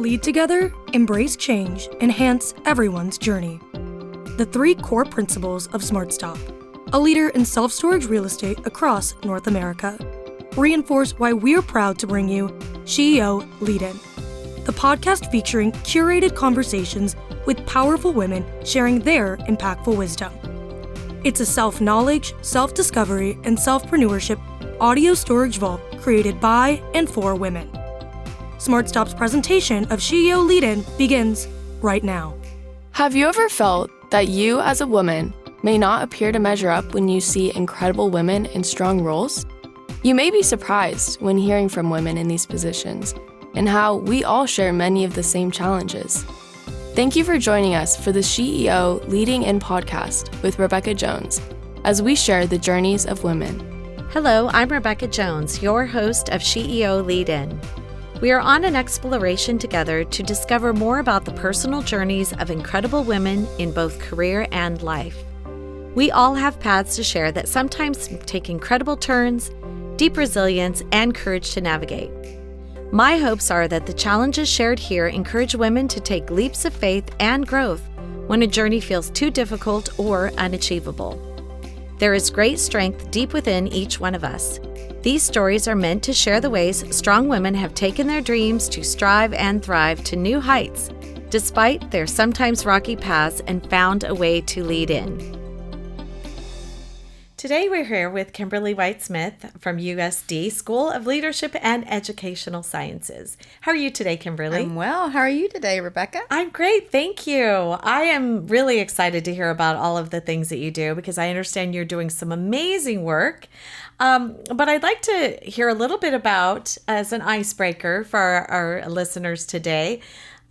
Lead together, embrace change, enhance everyone's journey. The 3 core principles of SmartStop, a leader in self-storage real estate across North America, reinforce why we're proud to bring you CEO Lead In, the podcast featuring curated conversations with powerful women sharing their impactful wisdom. It's a self-knowledge, self-discovery, and self-preneurship audio storage vault created by and for women. SmartStop's presentation of CEO Lead In begins right now. Have you ever felt that you as a woman may not appear to measure up when you see incredible women in strong roles? You may be surprised when hearing from women in these positions and how we all share many of the same challenges. Thank you for joining us for the CEO Leading In podcast with Rebecca Jones as we share the journeys of women. Hello, I'm Rebecca Jones, your host of CEO Lead In. We are on an exploration together to discover more about the personal journeys of incredible women in both career and life. We all have paths to share that sometimes take incredible turns, deep resilience, and courage to navigate. My hopes are that the challenges shared here encourage women to take leaps of faith and growth when a journey feels too difficult or unachievable. There is great strength deep within each one of us. These stories are meant to share the ways strong women have taken their dreams to strive and thrive to new heights, despite their sometimes rocky paths, and found a way to lead in. Today we're here with Kimberly White-Smith from USD School of Leadership and Educational Sciences. How are you today, Kimberly? I'm well. How are you today, Rebecca? I'm great, thank you. I am really excited to hear about all of the things that you do because I understand you're doing some amazing work. But I'd like to hear a little bit about, as an icebreaker for our listeners today,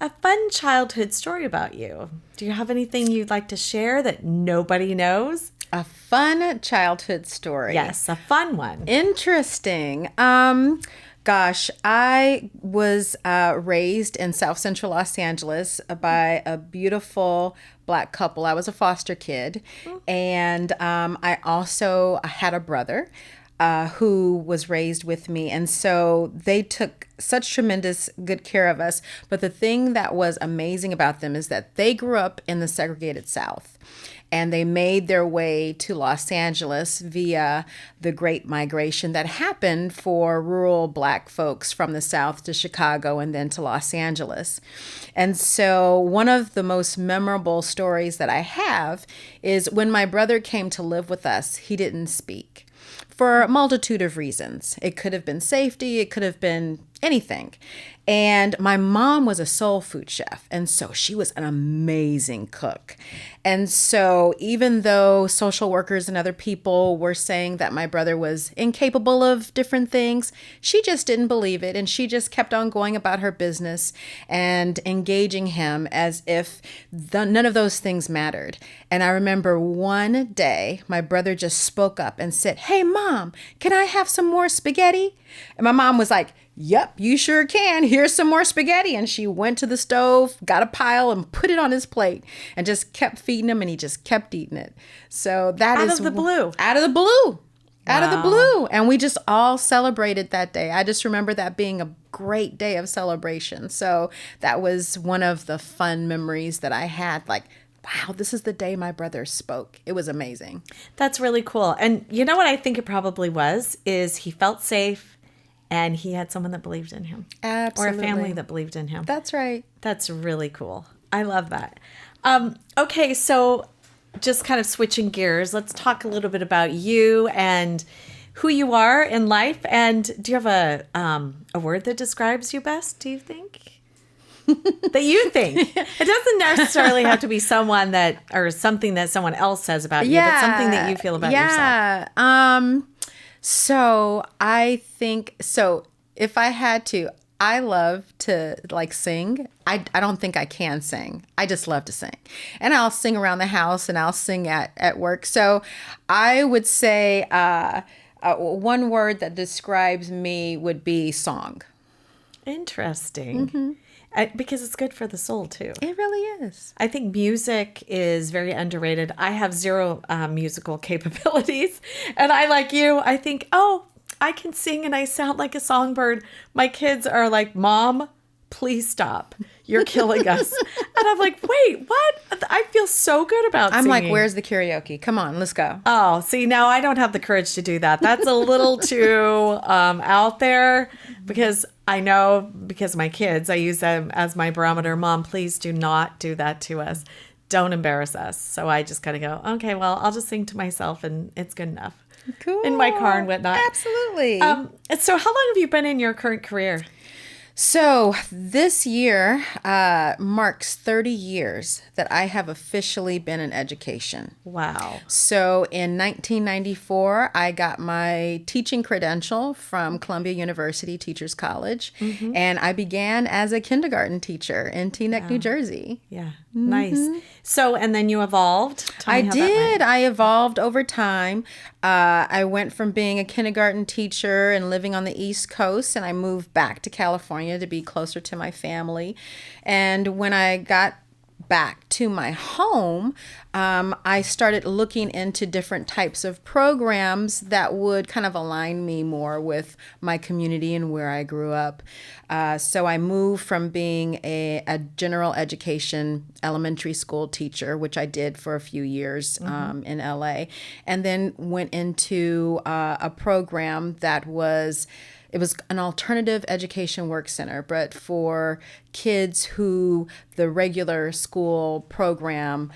a fun childhood story about you. Do you have anything you'd like to share that nobody knows? A fun childhood story. Yes, a fun one. Interesting. Gosh, I was raised in South Central Los Angeles by a beautiful Black couple. I was a foster kid. And I also had a brother who was raised with me. And so they took such tremendous good care of us. But the thing that was amazing about them is that they grew up in the segregated South. And they made their way to Los Angeles via the Great Migration that happened for rural Black folks from the South to Chicago and then to Los Angeles. And so one of the most memorable stories that I have is when my brother came to live with us, he didn't speak for a multitude of reasons. It could have been safety, it could have been anything. And my mom was a soul food chef, and so she was an amazing cook. And so even though social workers and other people were saying that my brother was incapable of different things, she just didn't believe it, and she just kept on going about her business and engaging him as if none of those things mattered. And I remember one day my brother just spoke up and said, "Hey, Mom, can I have some more spaghetti?" And my mom was like, "Yep, you sure can. Here's some more spaghetti." And she went to the stove, got a pile, and put it on his plate and just kept feeding him, and he just kept eating it. So that Out is of the blue. Out of the blue. Wow. Out of the blue. And we just all celebrated that day. I just remember that being a great day of celebration. So that was one of the fun memories that I had. Like, wow, this is the day my brother spoke. It was amazing. That's really cool. And you know what I think it probably was, is he felt safe. And he had someone that believed in him. Absolutely. Or a family that believed in him. That's right. That's really cool. I love that. Okay, so just kind of switching gears, let's talk a little bit about you and who you are in life. And do you have a word that describes you best, do you think? That you think. It doesn't necessarily have to be someone that, or something that someone else says about you, but something that you feel about yourself. So I think, if I had to, I love to sing. I don't think I can sing. I just love to sing. And I'll sing around the house and I'll sing at work. So I would say one word that describes me would be song. Interesting. Mm-hmm. Because it's good for the soul, too. It really is. I think music is very underrated. I have zero musical capabilities. And I, like you, I think, I can sing and I sound like a songbird. My kids are like, "Mom, please stop. You're killing us. And I'm like, wait, what? I feel so good about I'm singing. like, where's the karaoke? Come on, let's go. Oh, see, now I don't have the courage to do that. That's a little too out there because I know because my kids, I use them as my barometer. Mom, please do not do that to us. Don't embarrass us. So I just kind of go, okay, well, I'll just sing to myself and it's good enough. Cool. In my car and whatnot. Absolutely. So how long have you been in your current career? So this year marks 30 years that I have officially been in education. Wow. So in 1994, I got my teaching credential from Columbia University Teachers College, and I began as a kindergarten teacher in Teaneck, New Jersey. Yeah. Nice. So, and then you evolved. Tell I me how that went. did. I evolved over time. I went from being a kindergarten teacher and living on the East Coast, and I moved back to California to be closer to my family. And when I got back to my home, I started looking into different types of programs that would kind of align me more with my community and where I grew up. So I moved from being a general education elementary school teacher, which I did for a few years in LA, and then went into a program that was an alternative education work center, but for kids who the regular school program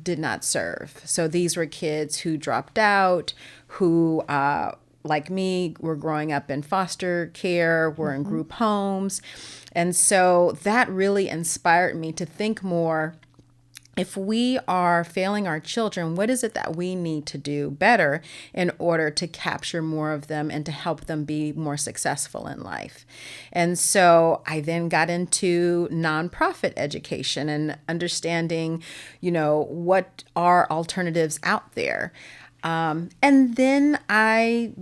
did not serve. So these were kids who dropped out, who, like me, were growing up in foster care, were in group homes. And so that really inspired me to think more. If we are failing our children, what is it that we need to do better in order to capture more of them and to help them be more successful in life? And so I then got into nonprofit education and understanding, what are alternatives out there. And then I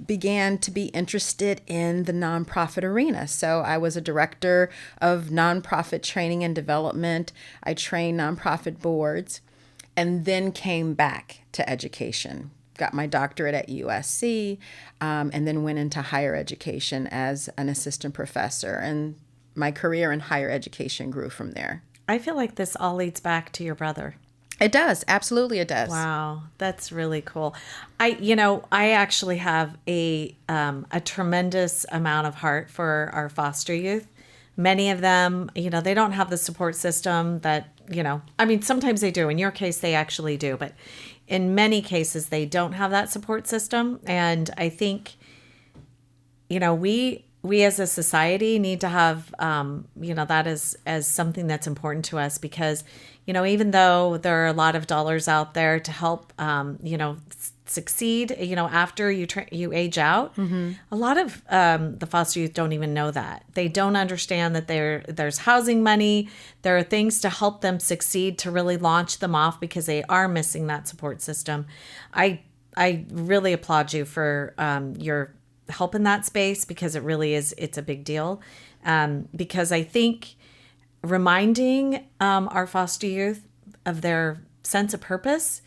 began to be interested in the nonprofit arena. So I was a director of nonprofit training and development. I trained nonprofit boards and then came back to education. Got my doctorate at USC and then went into higher education as an assistant professor. And my career in higher education grew from there. I feel like this all leads back to your brother. It does. Absolutely, it does. Wow, that's really cool. I actually have a tremendous amount of heart for our foster youth. Many of them, they don't have the support system that, sometimes they do. In your case, they actually do. But in many cases, they don't have that support system. And I think, we as a society need to have, that as something that's important to us because, even though there are a lot of dollars out there to help, succeed, after you age out, a lot of the foster youth don't even know that. They don't understand that there's housing money. There are things to help them succeed, to really launch them off because they are missing that support system. I really applaud you for your help in that space because it's a big deal. Because I think reminding our foster youth of their sense of purpose,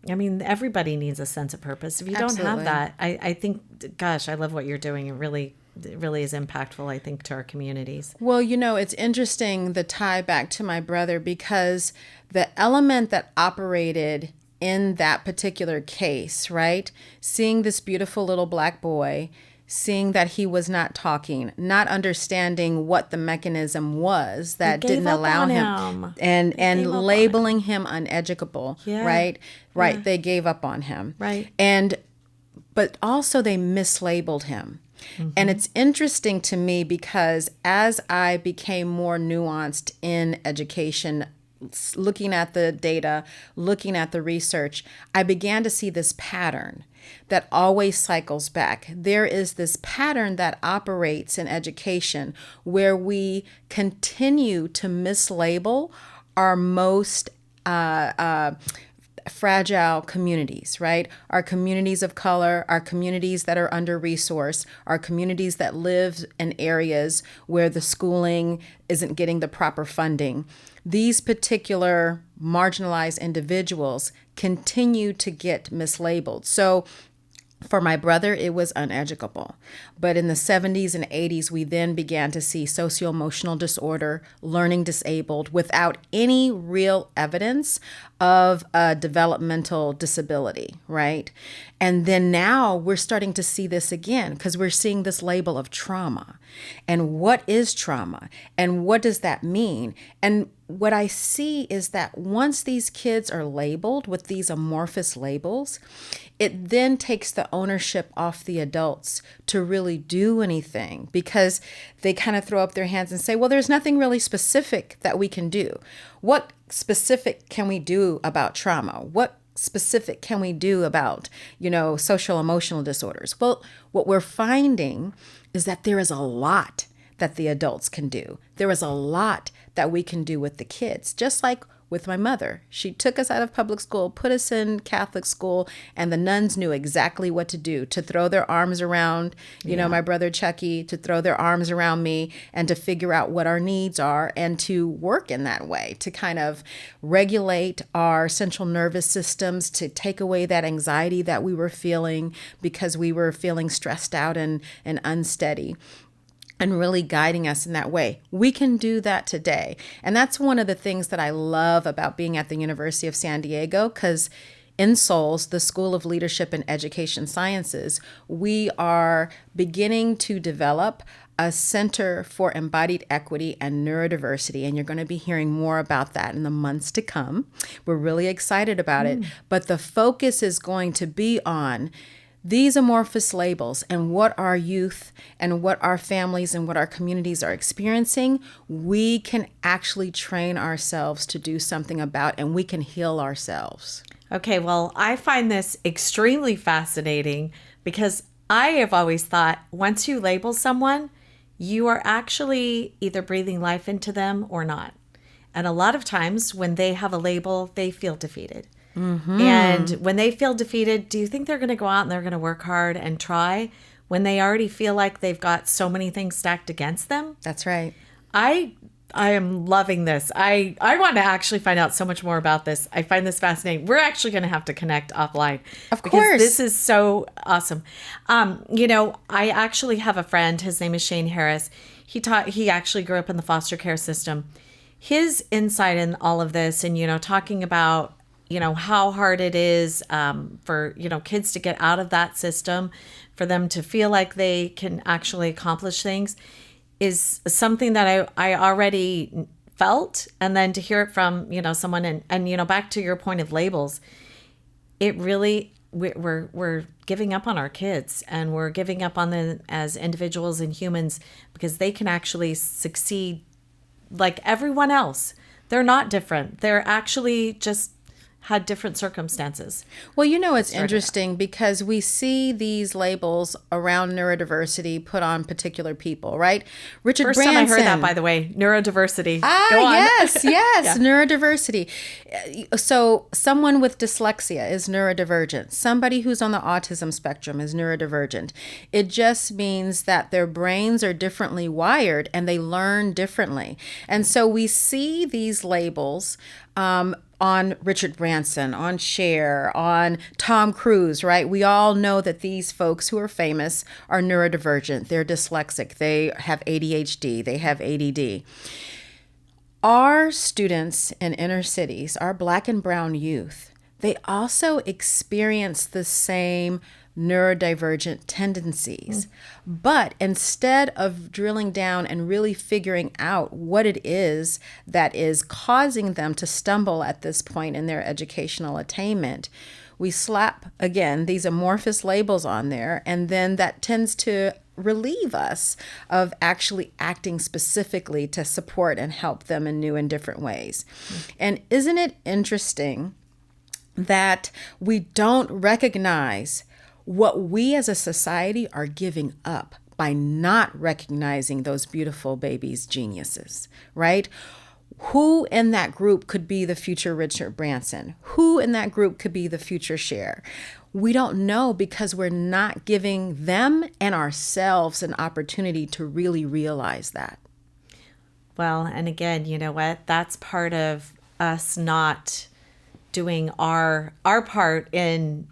everybody needs a sense of purpose. If you don't have that, I think, gosh, I love what you're doing. It really is impactful, I think, to our communities. Well, it's interesting the tie back to my brother because the element that operated in that particular case, right? Seeing this beautiful little black boy, seeing that he was not talking, not understanding what the mechanism was that didn't allow him, and labeling him uneducable, right? Right. Yeah. They gave up on him. Right. But also they mislabeled him. And it's interesting to me because as I became more nuanced in education, looking at the data, looking at the research, I began to see this pattern that always cycles back. There is this pattern that operates in education where we continue to mislabel our most fragile communities, right? Our communities of color, our communities that are under-resourced, our communities that live in areas where the schooling isn't getting the proper funding. These particular marginalized individuals continue to get mislabeled. So For my brother, it was uneducable. But in the 70s and 80s, we then began to see socio-emotional disorder, learning disabled, without any real evidence of a developmental disability, right? And then now we're starting to see this again because we're seeing this label of trauma. And what is trauma? And what does that mean? And what I see is that once these kids are labeled with these amorphous labels, it then takes the ownership off the adults to really do anything, because they kind of throw up their hands and say, well, there's nothing really specific that we can do. What specific can we do about trauma? What specific can we do about, social emotional disorders? Well, what we're finding is that there is a lot that the adults can do. There is a lot that we can do with the kids, just like with my mother. She took us out of public school, put us in Catholic school, and the nuns knew exactly what to do, to throw their arms around, my brother Chucky, to throw their arms around me and to figure out what our needs are and to work in that way, to kind of regulate our central nervous systems, to take away that anxiety that we were feeling because we were feeling stressed out and unsteady, and really guiding us in that way. We can do that today. And that's one of the things that I love about being at the University of San Diego, because in SOLES, the School of Leadership and Education Sciences, we are beginning to develop a Center for Embodied Equity and Neurodiversity, and you're going to be hearing more about that in the months to come. We're really excited about it, but the focus is going to be on these amorphous labels and what our youth and what our families and what our communities are experiencing. We can actually train ourselves to do something about, and we can heal ourselves. Okay, well, I find this extremely fascinating because I have always thought once you label someone, you are actually either breathing life into them or not. And a lot of times when they have a label, they feel defeated. Mm-hmm. And when they feel defeated, do you think they're going to go out and they're going to work hard and try when they already feel like they've got so many things stacked against them? That's right. I am loving this. I want to actually find out so much more about this. I find this fascinating. We're actually going to have to connect offline. Of course. This is so awesome. I actually have a friend. His name is Shane Harris. He actually grew up in the foster care system. His insight in all of this and, talking about how hard it is for, kids to get out of that system, for them to feel like they can actually accomplish things is something that I already felt. And then to hear it from, someone and back to your point of labels, it really, we're giving up on our kids and we're giving up on them as individuals and humans because they can actually succeed like everyone else. They're not different. They're actually just had different circumstances. Well, it's interesting because we see these labels around neurodiversity put on particular people, right? Richard First Branson. time I heard that, by the way, neurodiversity. Go on. Yes, Yeah. Neurodiversity. So someone with dyslexia is neurodivergent. Somebody who's on the autism spectrum is neurodivergent. It just means that their brains are differently wired and they learn differently. And so we see these labels on Richard Branson, on Cher, on Tom Cruise, right? We all know that these folks who are famous are neurodivergent. They're dyslexic. They have ADHD. They have ADD. Our students in inner cities, our Black and brown youth, they also experience the same neurodivergent tendencies. But instead of drilling down and really figuring out what it is that is causing them to stumble at this point in their educational attainment, we slap, again, these amorphous labels on there, and then that tends to relieve us of actually acting specifically to support and help them in new and different ways. And isn't it interesting that we don't recognize what we as a society are giving up by not recognizing those beautiful babies' geniuses, right? Who in that group could be the future Richard Branson? Who in that group could be the future Cher? We don't know because we're not giving them and ourselves an opportunity to really realize that. Well, and again, you know what? That's part of us not doing our part in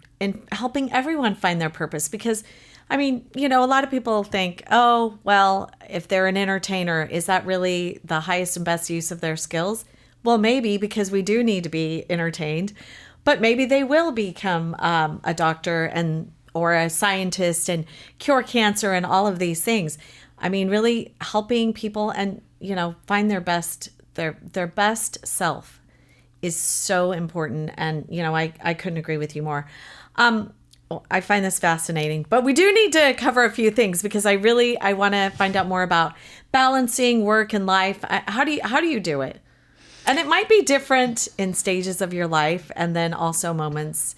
helping everyone find their purpose. Because, I mean, you know, a lot of people think, oh, well, if they're an entertainer, is that really the highest and best use of their skills? Well, maybe, because we do need to be entertained, but maybe they will become a doctor or a scientist and cure cancer and all of these things. I mean, really helping people and, you know, find their best self is so important. And, you know, I couldn't agree with you more. I find this fascinating, but we do need to cover a few things because I want to find out more about balancing work and life. How do you do it? And it might be different in stages of your life and then also moments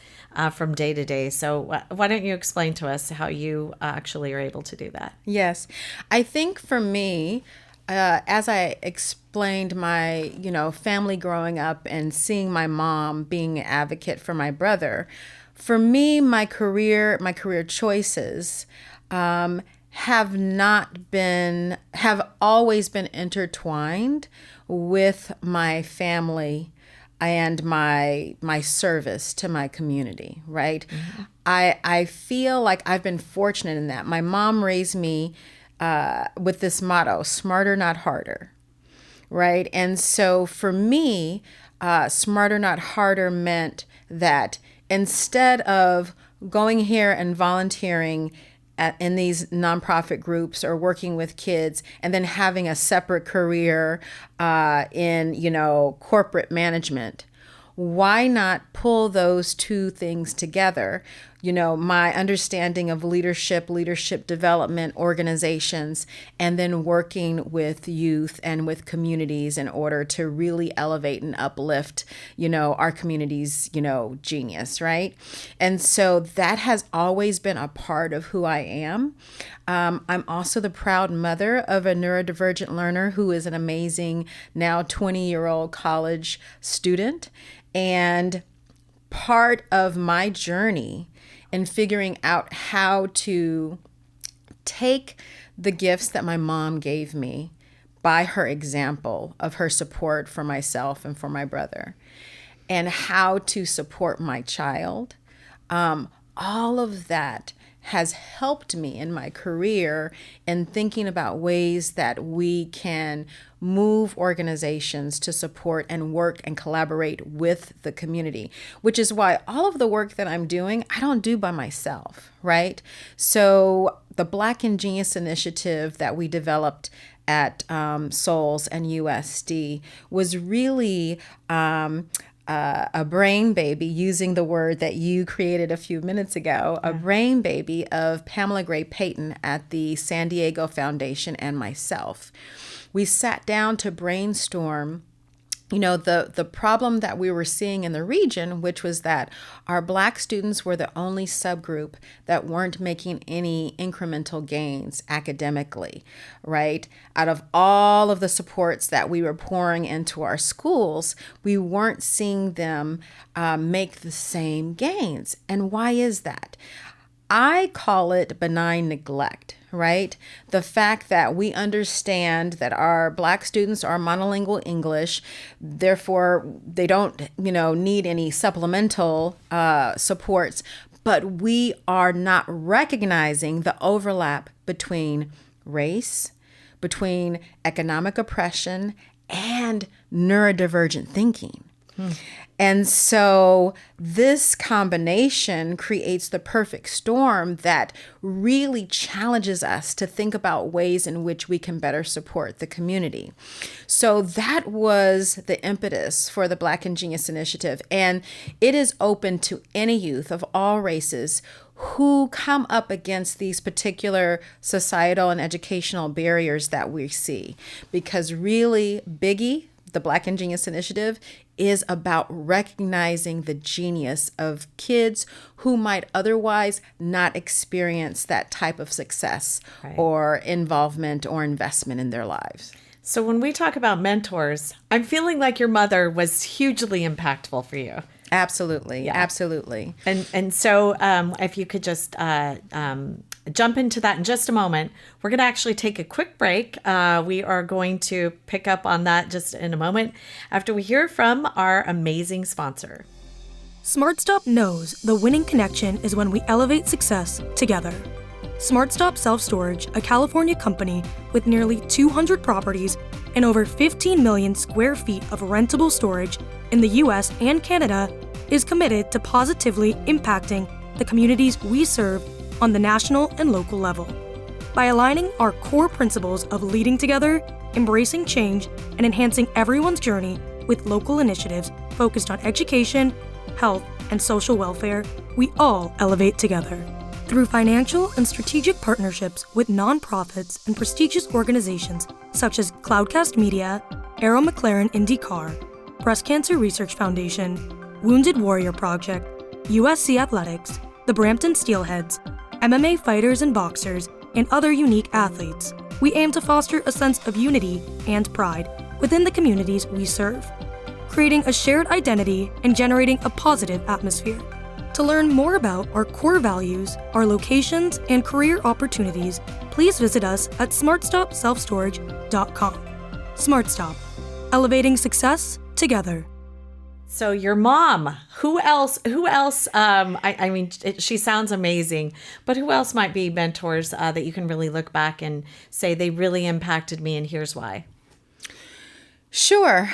from day to day. So why don't you explain to us how you actually are able to do that? Yes. I think for me, as I explained my, you know, family growing up and seeing my mom being an advocate for my brother, for me, my career choices have always been intertwined with my family and my service to my community, right? Mm-hmm. I feel like I've been fortunate in that. My mom raised me with this motto, smarter, not harder, right? And so for me, smarter, not harder meant that instead of going here and volunteering in these nonprofit groups or working with kids and then having a separate career in, you know, corporate management, why not pull those two things together? You know, my understanding of leadership development organizations, and then working with youth and with communities in order to really elevate and uplift, you know, our community's, you know, genius, right? And so that has always been a part of who I am. I'm also the proud mother of a neurodivergent learner who is an amazing now 20-year-old college student. And part of my journey in figuring out how to take the gifts that my mom gave me by her example of her support for myself and for my brother and how to support my child, all of that has helped me in my career in thinking about ways that we can move organizations to support and work and collaborate with the community, which is why all of the work that I'm doing, I don't do by myself, right? So the Black and Genius initiative that we developed at SOLES and USD was really a brain baby, using the word that you created a few minutes ago, a brain baby of Pamela Gray Payton at the San Diego Foundation and myself. We sat down to brainstorm, you know, the problem that we were seeing in the region, which was that our Black students were the only subgroup that weren't making any incremental gains academically, right? Out of all of the supports that we were pouring into our schools, we weren't seeing them make the same gains. And why is that? I call it benign neglect, right? The fact that we understand that our Black students are monolingual English, therefore they don't, you know, need any supplemental supports, but we are not recognizing the overlap between race, between economic oppression, and neurodivergent thinking. And so this combination creates the perfect storm that really challenges us to think about ways in which we can better support the community. So that was the impetus for the Black and Genius Initiative. And it is open to any youth of all races who come up against these particular societal and educational barriers that we see. Because really, Biggie, the Black and Genius Initiative, is about recognizing the genius of kids who might otherwise not experience that type of success or involvement or investment in their lives. So when we talk about mentors, I'm feeling like your mother was hugely impactful for you. Absolutely. Yeah. Absolutely. And so if you could just jump into that in just a moment. We're going to actually take a quick break. We are going to pick up on that just in a moment after we hear from our amazing sponsor. SmartStop knows the winning connection is when we elevate success together. SmartStop Self-Storage, a California company with nearly 200 properties and over 15 million square feet of rentable storage in the US and Canada, is committed to positively impacting the communities we serve on the national and local level. By aligning our core principles of leading together, embracing change, and enhancing everyone's journey with local initiatives focused on education, health, and social welfare, we all elevate together. Through financial and strategic partnerships with nonprofits and prestigious organizations such as Cloudcast Media, Arrow McLaren IndyCar, Breast Cancer Research Foundation, Wounded Warrior Project, USC Athletics, the Brampton Steelheads, MMA fighters and boxers, and other unique athletes, we aim to foster a sense of unity and pride within the communities we serve, creating a shared identity and generating a positive atmosphere. To learn more about our core values, our locations, and career opportunities, please visit us at smartstopselfstorage.com. SmartStop, elevating success together. So your mom, who else, I mean, she sounds amazing, but who else might be mentors that you can really look back and say they really impacted me and here's why? Sure.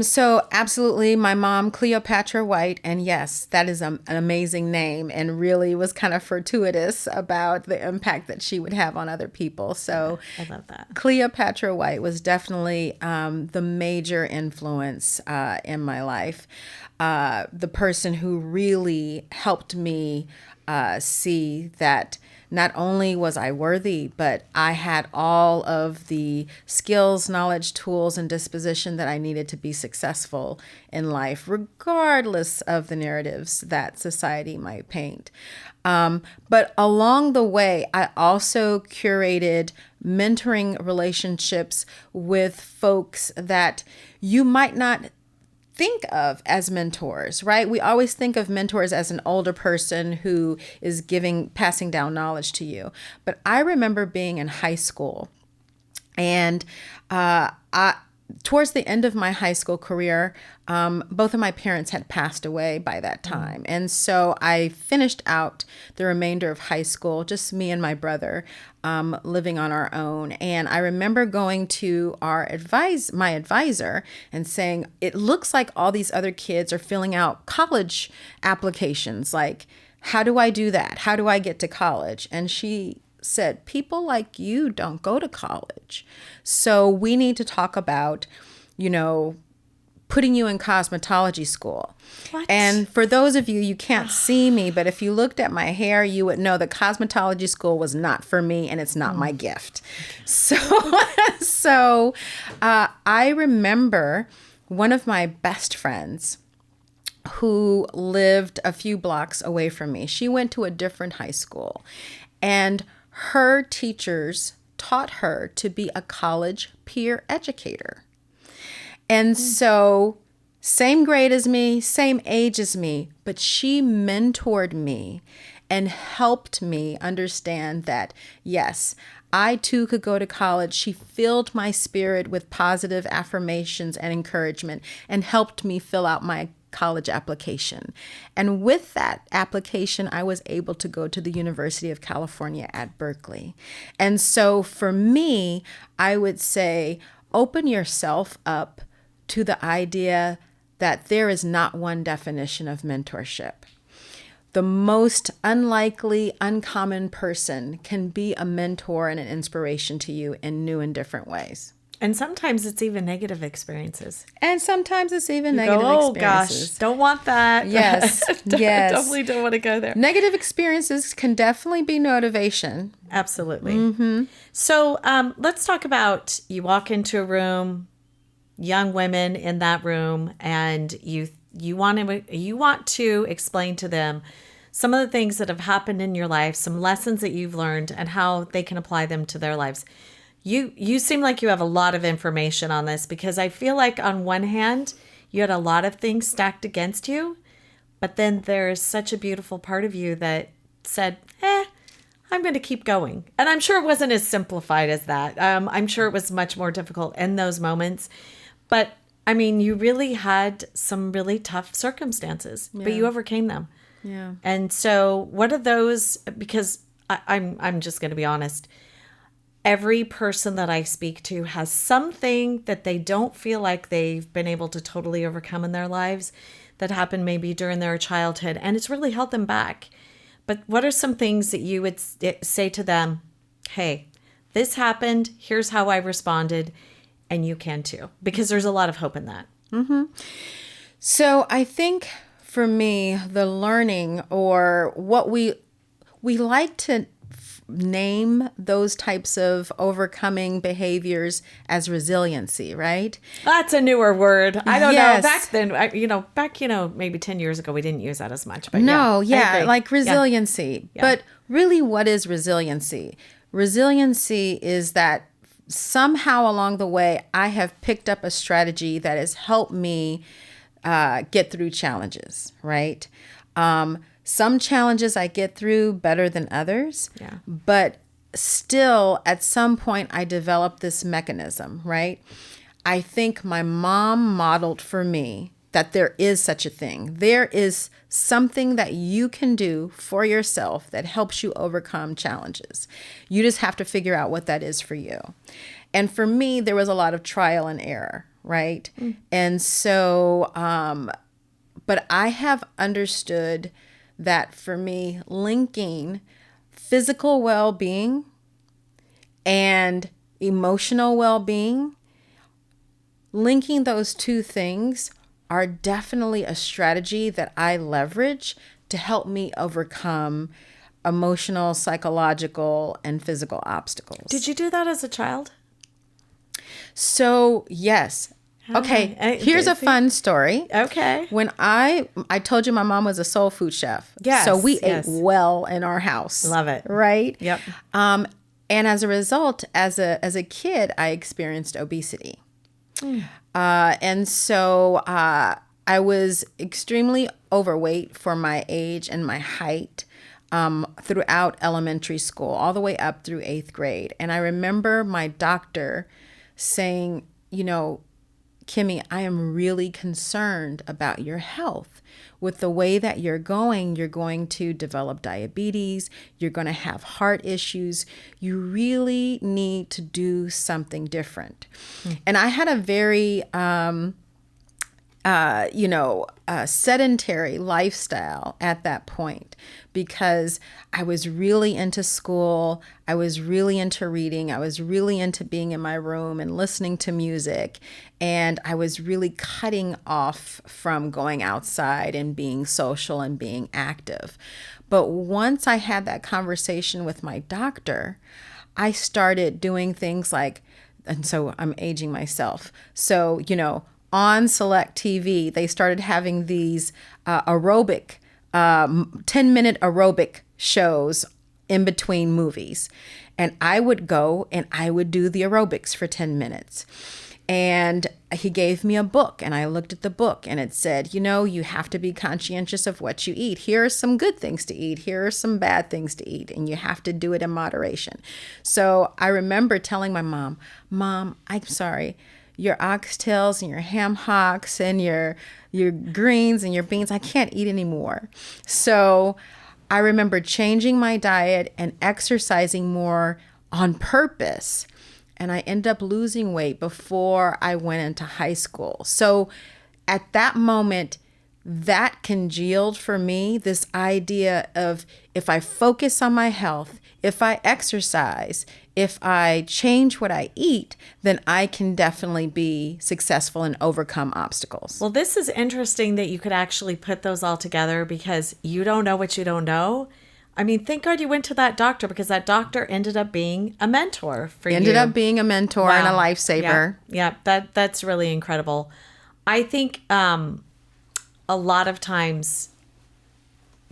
So absolutely, my mom, Cleopatra White, and yes, that is an amazing name and really was kind of fortuitous about the impact that she would have on other people. So I love that. Cleopatra White was definitely the major influence in my life. The person who really helped me see that not only was I worthy, but I had all of the skills, knowledge, tools, and disposition that I needed to be successful in life, regardless of the narratives that society might paint. But along the way, I also curated mentoring relationships with folks that you might not think of as mentors, right? We always think of mentors as an older person who is passing down knowledge to you. But I remember being in high school and towards the end of my high school career, both of my parents had passed away by that time. And so I finished out the remainder of high school, just me and my brother, living on our own. And I remember going to my advisor and saying, it looks like all these other kids are filling out college applications. Like, how do I do that? How do I get to college? And she said, people like you don't go to college. So we need to talk about, putting you in cosmetology school. What? And for those of you, you can't see me, but if you looked at my hair, you would know that cosmetology school was not for me and it's not my gift. So I remember one of my best friends who lived a few blocks away from me. She went to a different high school and her teachers taught her to be a college peer educator. And so same grade as me, same age as me, but she mentored me and helped me understand that, yes, I too could go to college. She filled my spirit with positive affirmations and encouragement and helped me fill out my college application. And with that application, I was able to go to the University of California at Berkeley. And so for me, I would say, open yourself up to the idea that there is not one definition of mentorship. The most unlikely, uncommon person can be a mentor and an inspiration to you in new and different ways. And sometimes it's even negative experiences. And sometimes it's even You negative go, experiences. Gosh, don't want that. Yes, yes. Definitely don't want to go there. Negative experiences can definitely be motivation. Absolutely. Mm-hmm. So let's talk about, you walk into a room, young women in that room, and you want to explain to them some of the things that have happened in your life, some lessons that you've learned, and how they can apply them to their lives. You seem like you have a lot of information on this, because I feel like on one hand, you had a lot of things stacked against you, but then there's such a beautiful part of you that said, I'm going to keep going. And I'm sure it wasn't as simplified as that. I'm sure it was much more difficult in those moments. But I mean, you really had some really tough circumstances, but you overcame them. Yeah. And so what are those, because I'm just going to be honest, every person that I speak to has something that they don't feel like they've been able to totally overcome in their lives that happened maybe during their childhood, and it's really held them back. But what are some things that you would say to them? Hey, this happened. Here's how I responded. And you can too, because there's a lot of hope in that. So I think for me, the learning, or what we like to name those types of overcoming behaviors as resiliency, right? That's a newer word. I don't know. Yes. Back then, maybe 10 years ago, we didn't use that as much. But No, I yeah, agree. like resiliency. Yeah. But really, what is resiliency? Resiliency is that somehow along the way, I have picked up a strategy that has helped me get through challenges, right? Some challenges I get through better than others, Yeah. but still at some point I developed this mechanism, right? I think my mom modeled for me that there is such a thing. There is something that you can do for yourself that helps you overcome challenges. You just have to figure out what that is for you. And for me, there was a lot of trial and error, right? And so, but I have understood that for me, linking physical well-being and emotional well-being, linking those two things are definitely a strategy that I leverage to help me overcome emotional, psychological, and physical obstacles. Did you do that as a child? So, yes. Okay, here's a fun story. Okay. When I told you my mom was a soul food chef. Yes, So we yes. ate well in our house. Love it. Right? Yep. And as a result, as a kid, I experienced obesity. And so I was extremely overweight for my age and my height throughout elementary school, all the way up through 8th grade. And I remember my doctor saying, Kimmy, I am really concerned about your health. With the way that you're going to develop diabetes. You're going to have heart issues. You really need to do something different. And I had a very, sedentary lifestyle at that point because I was really into school. I was really into reading. I was really into being in my room and listening to music. And I was really cutting off from going outside and being social and being active. But once I had that conversation with my doctor, I started doing things like, and so I'm aging myself. So, on select TV, they started having these aerobic, 10-minute aerobic shows in between movies. And I would go and I would do the aerobics for 10 minutes. And he gave me a book and I looked at the book and it said, you have to be conscientious of what you eat. Here are some good things to eat. Here are some bad things to eat. And you have to do it in moderation. So I remember telling my mom, I'm sorry. Your oxtails and your ham hocks and your greens and your beans, I can't eat anymore. So I remember changing my diet and exercising more on purpose. And I ended up losing weight before I went into high school. So at that moment, that congealed for me this idea of if I focus on my health, if I exercise, if I change what I eat, then I can definitely be successful and overcome obstacles. Well, this is interesting that you could actually put those all together because you don't know what you don't know. I mean, thank God you went to that doctor because that doctor ended up being a mentor for you. Ended up being a mentor and a Wow. lifesaver. Yeah, that's really incredible. I think a lot of times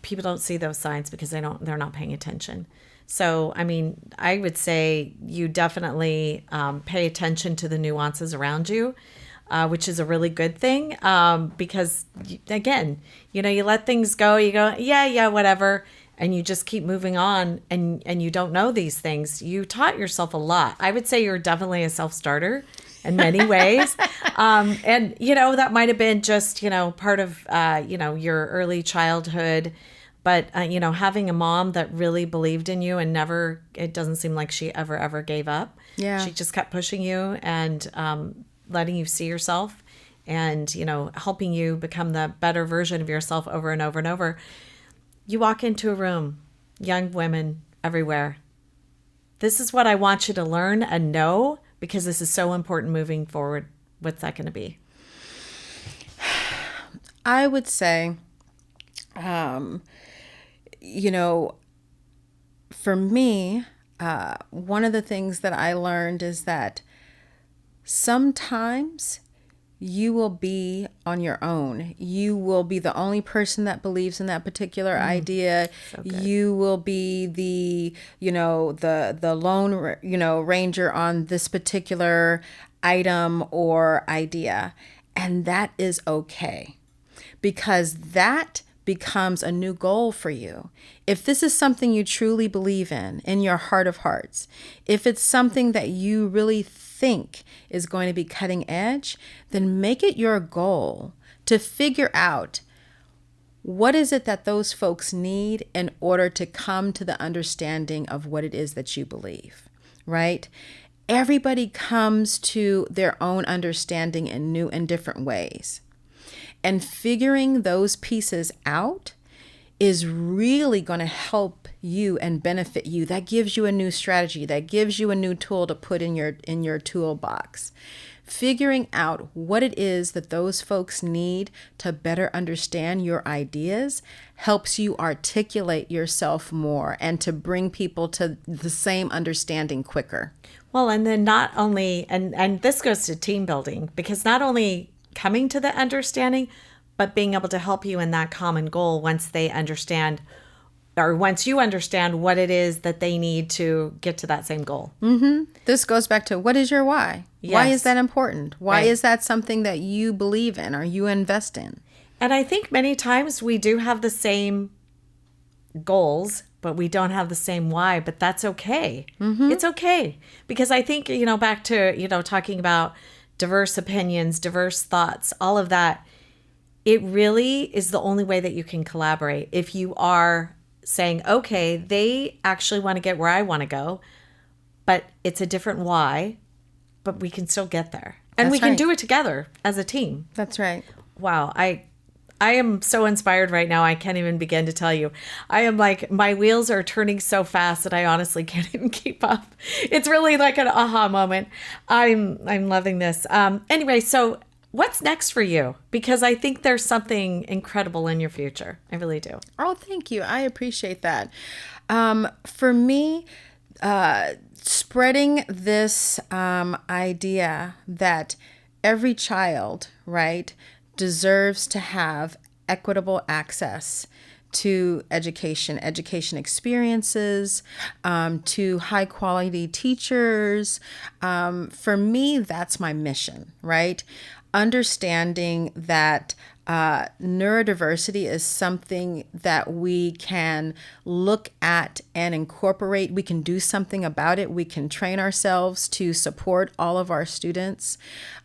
people don't see those signs because they're not paying attention. So, I mean, I would say you definitely pay attention to the nuances around you, which is a really good thing because, again, you let things go. You go, yeah, whatever. And you just keep moving on and you don't know these things. You taught yourself a lot. I would say you're definitely a self-starter in many ways. And, that might have been just, part of, your early childhood. But, having a mom that really believed in you and it doesn't seem like she ever gave up. Yeah. She just kept pushing you and letting you see yourself and, helping you become the better version of yourself over and over and over. You walk into a room, young women everywhere. This is what I want you to learn and know, because this is so important moving forward. What's that going to be? I would say, for me, one of the things that I learned is that sometimes you will be on your own. You will be the only person that believes in that particular idea. So good. You will be the lone, ranger on this particular item or idea. And that is okay, because that becomes a new goal for you. If this is something you truly believe in your heart of hearts, if it's something that you really think is going to be cutting edge, then make it your goal to figure out what is it that those folks need in order to come to the understanding of what it is that you believe, right? Everybody comes to their own understanding in new and different ways. And figuring those pieces out is really going to help you and benefit you. That gives you a new strategy. That gives you a new tool to put in your toolbox. Figuring out what it is that those folks need to better understand your ideas helps you articulate yourself more and to bring people to the same understanding quicker. Well, and then not only, and this goes to team building, because not only coming to the understanding, but being able to help you in that common goal once they understand, or once you understand what it is that they need to get to that same goal. Mm-hmm. This goes back to, what is your why? Yes. Why is that important? Why Right. is that something that you believe in or you invest in? And I think many times we do have the same goals, but we don't have the same why, but that's okay. Mm-hmm. It's okay. Because I think, back to, talking about diverse opinions, diverse thoughts, all of that, it really is the only way that you can collaborate. If you are saying, okay, they actually want to get where I want to go, but it's a different why, but we can still get there. And That's we can right. do it together as a team. That's right. Wow. I am so inspired right now. I can't even begin to tell you. I am like, my wheels are turning so fast that I honestly can't even keep up. It's really like an aha moment. I'm loving this. Anyway, so what's next for you? Because I think there's something incredible in your future. I really do. Oh, thank you. I appreciate that. For me, spreading this idea that every child, right, deserves to have equitable access to education experiences, to high quality teachers. For me, that's my mission, right? Understanding that neurodiversity is something that we can look at and incorporate. We can do something about it. We can train ourselves to support all of our students,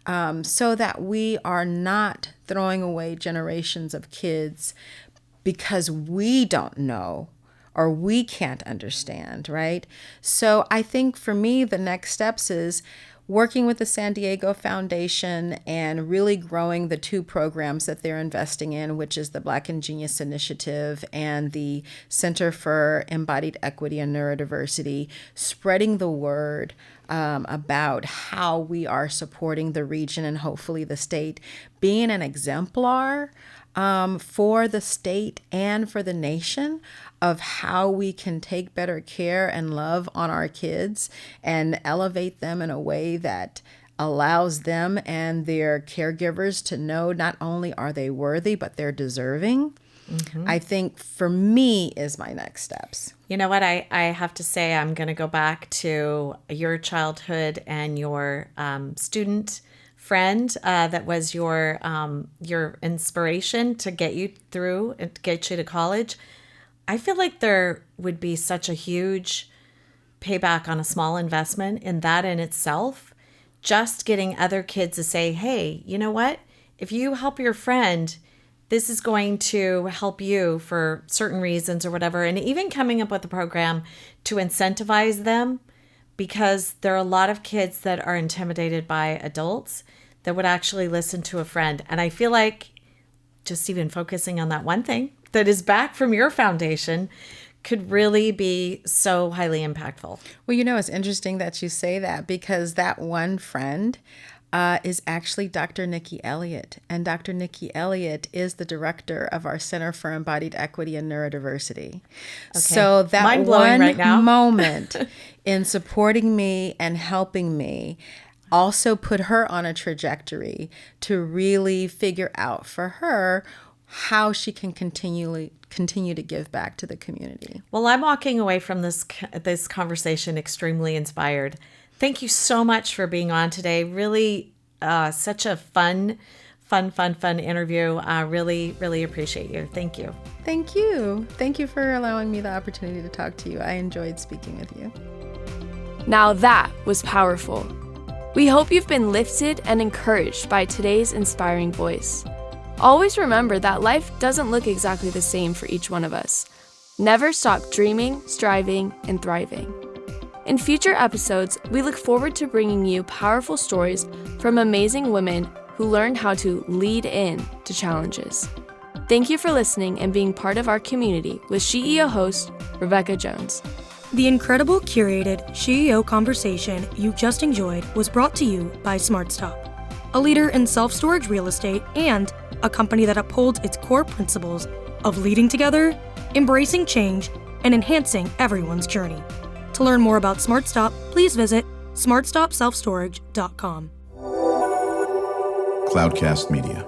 so that we are not throwing away generations of kids because we don't know or we can't understand, right? So I think for me, the next steps is working with the San Diego Foundation and really growing the two programs that they're investing in, which is the Black and Genius Initiative and the Center for Embodied Equity and Neurodiversity, spreading the word about how we are supporting the region and hopefully the state, being an exemplar for the state and for the nation of how we can take better care and love on our kids and elevate them in a way that allows them and their caregivers to know not only are they worthy, but they're deserving. Mm-hmm. I think for me is my next steps. You know what? I have to say, I'm going to go back to your childhood and your student friend that was your inspiration to get you through and to get you to college. I feel like there would be such a huge payback on a small investment in that in itself just getting other kids to say, hey, you know what? If you help your friend, this is going to help you for certain reasons or whatever. And even coming up with a program to incentivize them, because there are a lot of kids that are intimidated by adults that would actually listen to a friend. And I feel like just even focusing on that one thing that is back from your foundation could really be so highly impactful. Well, it's interesting that you say that, because that one friend is actually Dr. Nikki Elliott. And Dr. Nikki Elliott is the director of our Center for Embodied Equity and Neurodiversity. Okay. So that mind-blowing right now. moment in supporting me and helping me also put her on a trajectory to really figure out for her how she can continue to give back to the community. Well, I'm walking away from this conversation extremely inspired. Thank you so much for being on today. Really, such a fun interview. I really appreciate you. Thank you. Thank you. Thank you for allowing me the opportunity to talk to you. I enjoyed speaking with you. Now that was powerful. We hope you've been lifted and encouraged by today's inspiring voice. Always remember that life doesn't look exactly the same for each one of us. Never stop dreaming, striving, and thriving. In future episodes, we look forward to bringing you powerful stories from amazing women who learned how to lead in to challenges. Thank you for listening and being part of our community with SheEO host, Rebecca Jones. The incredible curated SheEO conversation you just enjoyed was brought to you by SmartStop, a leader in self-storage real estate and a company that upholds its core principles of leading together, embracing change, and enhancing everyone's journey. To learn more about SmartStop, please visit smartstopselfstorage.com. Cloudcast Media.